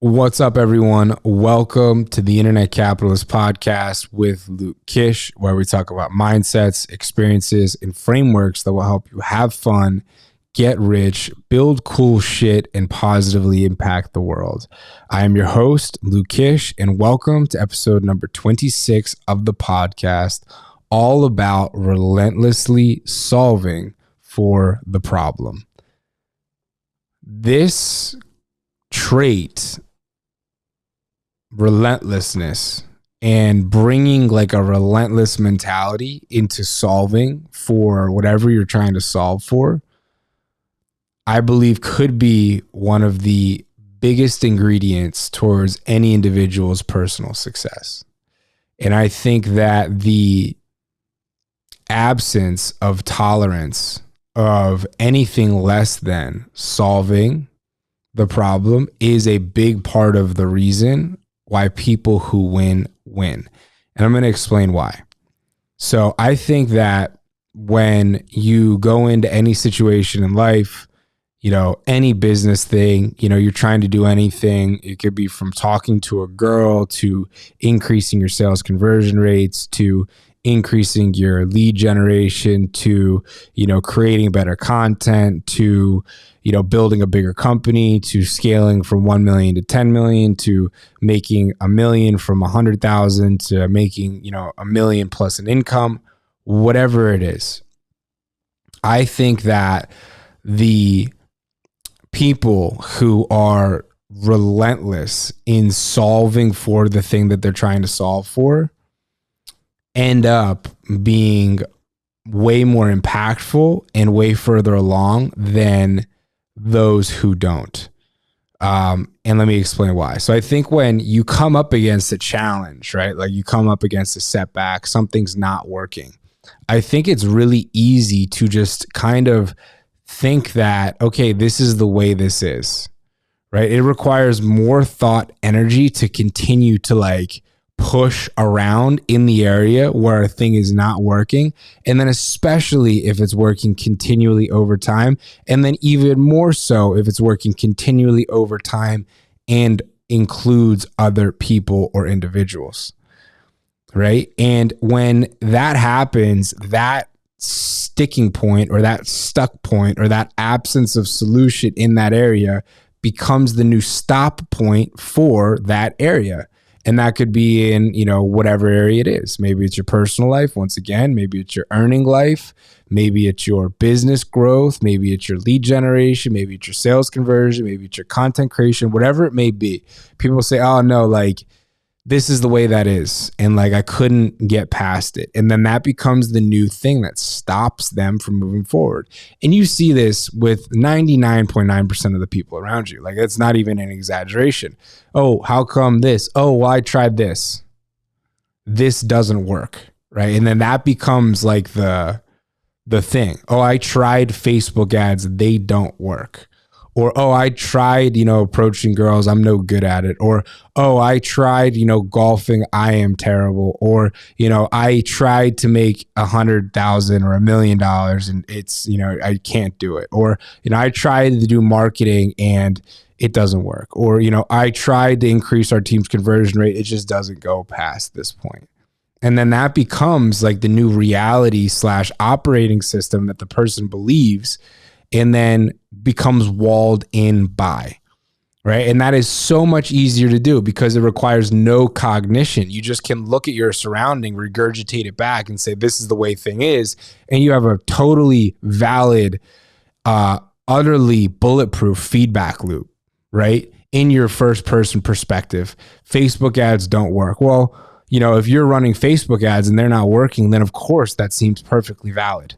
What's up, everyone? Welcome to the Internet Capitalist Podcast with Luke Kish, where we talk about mindsets, experiences, and frameworks that will help you have fun, get rich, build cool shit, and positively impact the world. I am your host, Luke Kish, and welcome to episode number 26 of the podcast, all about relentlessly solving for the problem. This trait, relentlessness, and bringing like a relentless mentality into solving for whatever you're trying to solve for, I believe could be one of the biggest ingredients towards any individual's personal success. And I think that the absence of tolerance of anything less than solving the problem is a big part of the reason why people who win. And I'm going to explain why. So I think that when you go into any situation in life, any business thing, you're trying to do anything. It could be from talking to a girl to increasing your sales conversion rates to increasing your lead generation to, creating better content to, building a bigger company to scaling from 1 million to 10 million to making $1 million from 100,000 to making, $1 million plus in income, whatever it is. I think that the people who are relentless in solving for the thing that they're trying to solve for end up being way more impactful and way further along than those who don't. And let me explain why. So I think when you come up against a challenge, right? Like you come up against a setback, something's not working. I think it's really easy to just kind of think that, okay, this is the way this is, right? It requires more thought, energy to continue to push around in the area where a thing is not working. And then especially if it's working continually over time, and then even more so if it's working continually over time and includes other people or individuals, right? And when that happens, that sticking point or that stuck point or that absence of solution in that area becomes the new stop point for that area. And that could be in, whatever area it is. Maybe it's your personal life. Once again, maybe it's your earning life. Maybe it's your business growth. Maybe it's your lead generation. Maybe it's your sales conversion. Maybe it's your content creation, whatever it may be. People say, oh no, this is the way that is. And I couldn't get past it. And then that becomes the new thing that stops them from moving forward. And you see this with 99.9% of the people around you. It's not even an exaggeration. Oh, how come this? Oh, well, I tried this. This doesn't work. Right. And then that becomes the thing. Oh, I tried Facebook ads. They don't work. Or, oh, I tried, approaching girls. I'm no good at it. Or, oh, I tried, golfing. I am terrible. Or, I tried to make 100,000 or $1 million and it's, I can't do it. Or, I tried to do marketing and it doesn't work. Or, I tried to increase our team's conversion rate. It just doesn't go past this point. And then that becomes the new reality / operating system that the person believes and then becomes walled in by, right? And that is so much easier to do because it requires no cognition. You just can look at your surrounding, regurgitate it back and say, this is the way thing is. And you have a totally valid, utterly bulletproof feedback loop, right? In your first person perspective. Facebook ads don't work. Well, if you're running Facebook ads and they're not working, then of course that seems perfectly valid.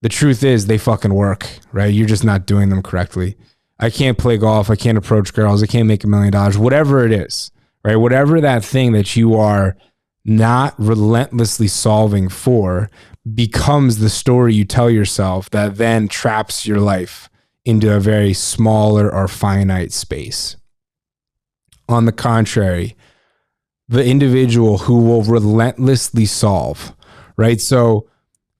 The truth is they fucking work, right? You're just not doing them correctly. I can't play golf. I can't approach girls. I can't make $1 million, whatever it is, right? Whatever that thing that you are not relentlessly solving for becomes the story you tell yourself that then traps your life into a very smaller or finite space. On the contrary, the individual who will relentlessly solve, right? So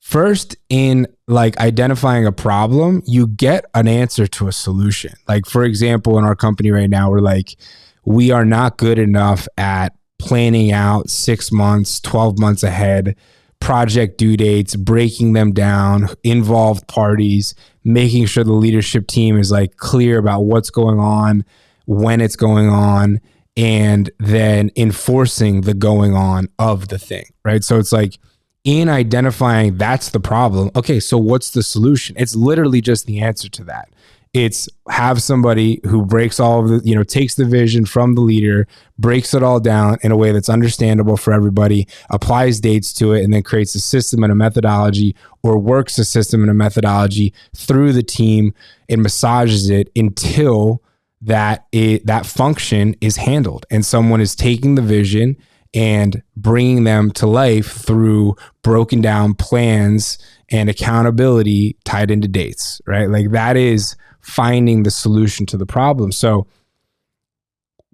first, in like identifying a problem, you get an answer to a solution. Like, for example, in our company right now, we're like, we are not good enough at planning out 6 months, 12 months ahead, project due dates, breaking them down, involved parties, making sure the leadership team is like clear about what's going on, when it's going on, and then enforcing the going on of the thing, right? So it's like, in identifying that's the problem. Okay, so what's the solution? It's literally just the answer to that. It's have somebody who breaks all of the, takes the vision from the leader, breaks it all down in a way that's understandable for everybody, applies dates to it, and then creates a system and a methodology, or works a system and a methodology through the team and massages it until that function is handled and someone is taking the vision and bringing them to life through broken down plans and accountability tied into dates, right? Like, that is finding the solution to the problem. So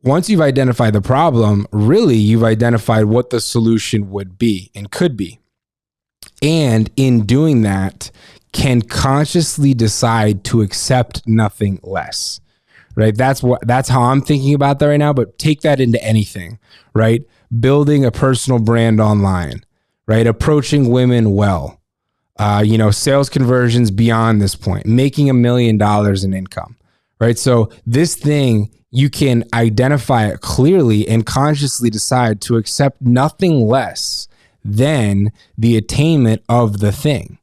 once you've identified the problem, really you've identified what the solution would be and could be. And in doing that, can consciously decide to accept nothing less, right? That's how I'm thinking about that right now, but take that into anything, right? Building a personal brand online, right? Approaching women well, sales conversions beyond this point, making $1 million in income, right? So this thing, you can identify it clearly and consciously decide to accept nothing less than the attainment of the thing.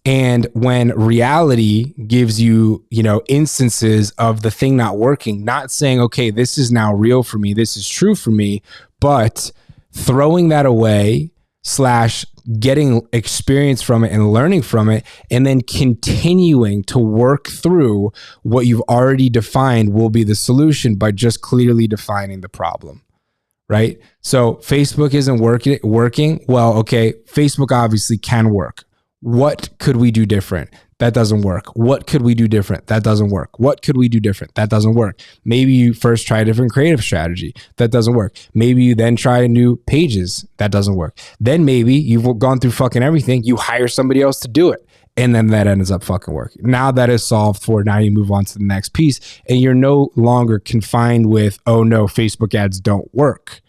And when reality gives you, instances of the thing not working, not saying, okay, this is now real for me, this is true for me, but throwing that away / getting experience from it and learning from it, and then continuing to work through what you've already defined will be the solution by just clearly defining the problem, right? So Facebook isn't working. Well, okay, Facebook obviously can work. What could we do different? That doesn't work. What could we do different? That doesn't work. What could we do different? That doesn't work. Maybe you first try a different creative strategy. That doesn't work. Maybe you then try new pages. That doesn't work. Then maybe you've gone through fucking everything. You hire somebody else to do it. And then that ends up fucking working. Now that is solved for. Now you move on to the next piece, and you're no longer confined with, oh no, Facebook ads don't work.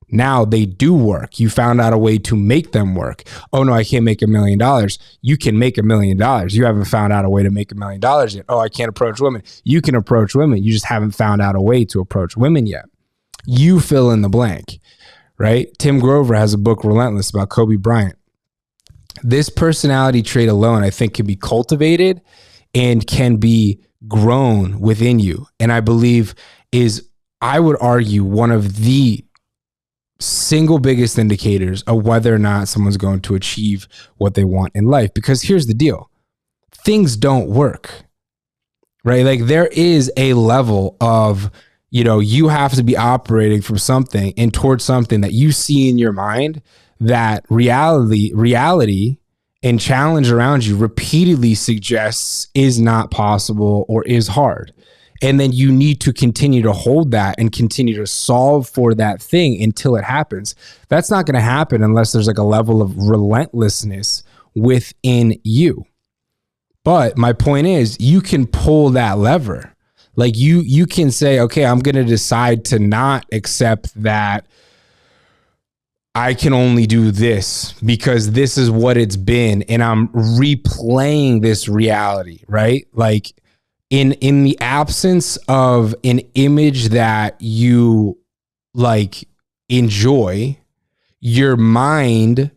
Now they do work. You found out a way to make them work. Oh no, I can't make $1 million. You can make $1 million. You haven't found out a way to make $1 million yet. Oh, I can't approach women. You can approach women. You just haven't found out a way to approach women yet. You fill in the blank, right? Tim Grover has a book, Relentless, about Kobe Bryant. This personality trait alone, I think, can be cultivated and can be grown within you. And I believe I would argue, one of the single biggest indicators of whether or not someone's going to achieve what they want in life. Because here's the deal. Things don't work, right? Like, there is a level of, you have to be operating from something and towards something that you see in your mind that reality and challenge around you repeatedly suggests is not possible or is hard. And then you need to continue to hold that and continue to solve for that thing until it happens. That's not going to happen unless there's like a level of relentlessness within you. But my point is, you can pull that lever. Like, you can say, okay, I'm going to decide to not accept that I can only do this because this is what it's been, and I'm replaying this reality, right? Like, in the absence of an image that you like enjoy, your mind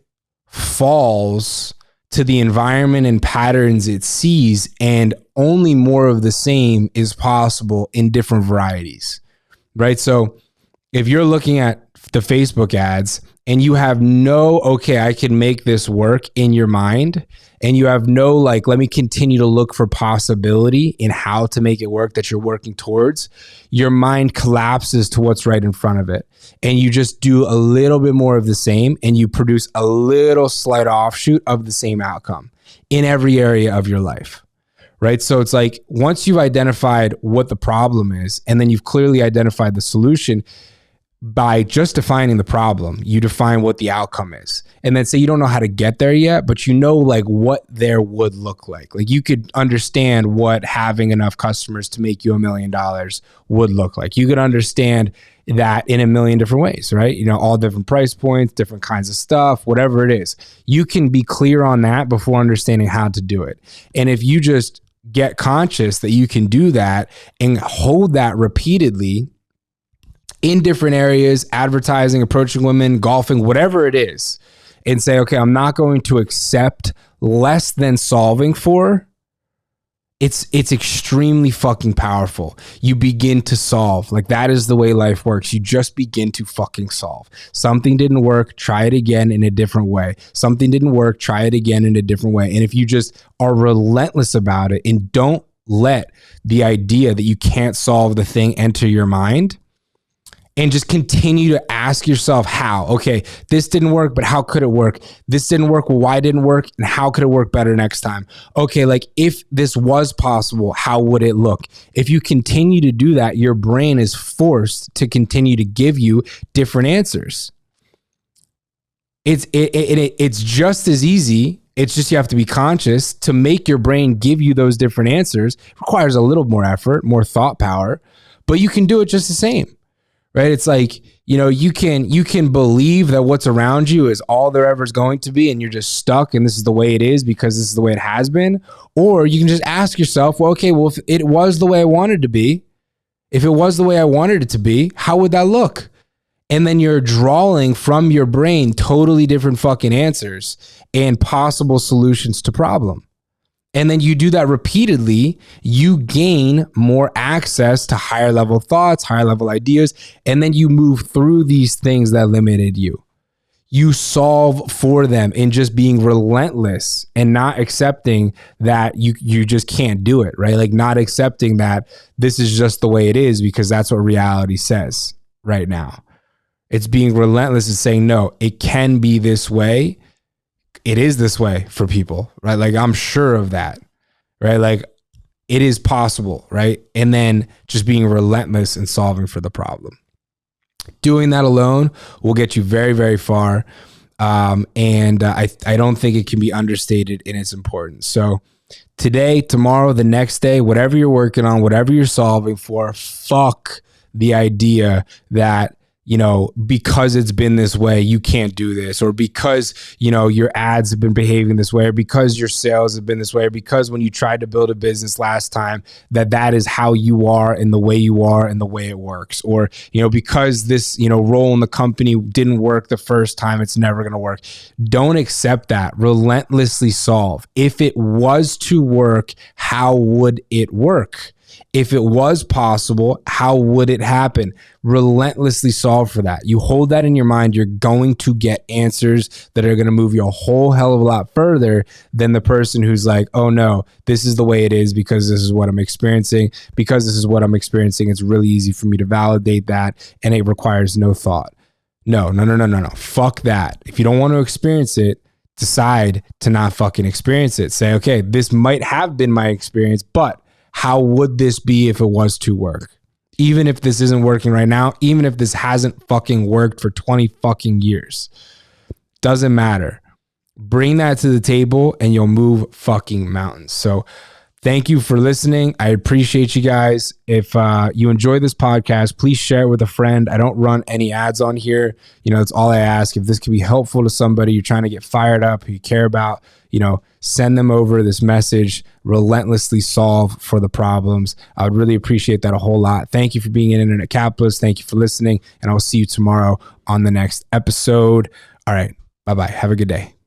falls to the environment and patterns it sees, and only more of the same is possible in different varieties, right? So if you're looking at the Facebook ads and you have I can make this work in your mind, and you have let me continue to look for possibility in how to make it work that you're working towards, your mind collapses to what's right in front of it. And you just do a little bit more of the same, and you produce a little slight offshoot of the same outcome in every area of your life, right? So it's like, once you've identified what the problem is, and then you've clearly identified the solution, by just defining the problem, you define what the outcome is. And then say you don't know how to get there yet, but you know like what there would look like. Like you could understand what having enough customers to make you $1 million would look like. You could understand that in a million different ways, right? You know, all different price points, different kinds of stuff, whatever it is. You can be clear on that before understanding how to do it. And if you just get conscious that you can do that and hold that repeatedly, in different areas, advertising, approaching women, golfing, whatever it is, and say, okay, I'm not going to accept less than solving for, it's extremely fucking powerful. You begin to solve. Like that is the way life works. You just begin to fucking solve. Something didn't work, try it again in a different way. Something didn't work, try it again in a different way. And if you just are relentless about it and don't let the idea that you can't solve the thing enter your mind, and just continue to ask yourself how. Okay, this didn't work, but how could it work? This didn't work, well, why didn't it work? And how could it work better next time? Okay, like if this was possible, how would it look? If you continue to do that, your brain is forced to continue to give you different answers. It's just as easy. It's just you have to be conscious to make your brain give you those different answers. It requires a little more effort, more thought power, but you can do it just the same. Right? It's like, you know, you can believe that what's around you is all there ever is going to be and you're just stuck and this is the way it is because this is the way it has been. Or you can just ask yourself, well, okay, well, if it was the way I wanted to be, if it was the way I wanted it to be, how would that look? And then you're drawing from your brain totally different fucking answers and possible solutions to problem. And then you do that repeatedly, you gain more access to higher level thoughts, higher level ideas, and then you move through these things that limited you. You solve for them in just being relentless and not accepting that you just can't do it, right? Like not accepting that this is just the way it is because that's what reality says right now. It's being relentless and saying, no, it can be this way. It is this way for people, right? Like I'm sure of that, right? Like it is possible, right? And then just being relentless and solving for the problem. Doing that alone will get you very, very far. I don't think it can be understated in its importance. So today, tomorrow, the next day, whatever you're working on, whatever you're solving for, fuck the idea that, you know, because it's been this way, you can't do this, or because, you know, your ads have been behaving this way, or because your sales have been this way, or because when you tried to build a business last time, that is how you are and the way you are and the way it works. Or, you know, because this, you know, role in the company didn't work the first time, it's never going to work. Don't accept that. Relentlessly solve. If it was to work, how would it work? If it was possible, how would it happen? Relentlessly solve for that. You hold that in your mind, you're going to get answers that are going to move you a whole hell of a lot further than the person who's like, oh no, this is the way it is because this is what I'm experiencing. Because this is what I'm experiencing, it's really easy for me to validate that and it requires no thought. No. Fuck that. If you don't want to experience it, decide to not fucking experience it. Say, okay, this might have been my experience, but how would this be if it was to work? Even if this isn't working right now, even if this hasn't fucking worked for 20 fucking years, doesn't matter. Bring that to the table and you'll move fucking mountains. So thank you for listening. I appreciate you guys. If you enjoy this podcast, please share it with a friend. I don't run any ads on here. You know, that's all I ask. If this can be helpful to somebody you're trying to get fired up, who you care about, you know, send them over this message. Relentlessly solve for the problems. I would really appreciate that a whole lot. Thank you for being an internet capitalist. Thank you for listening. And I'll see you tomorrow on the next episode. All right. Bye-bye. Have a good day.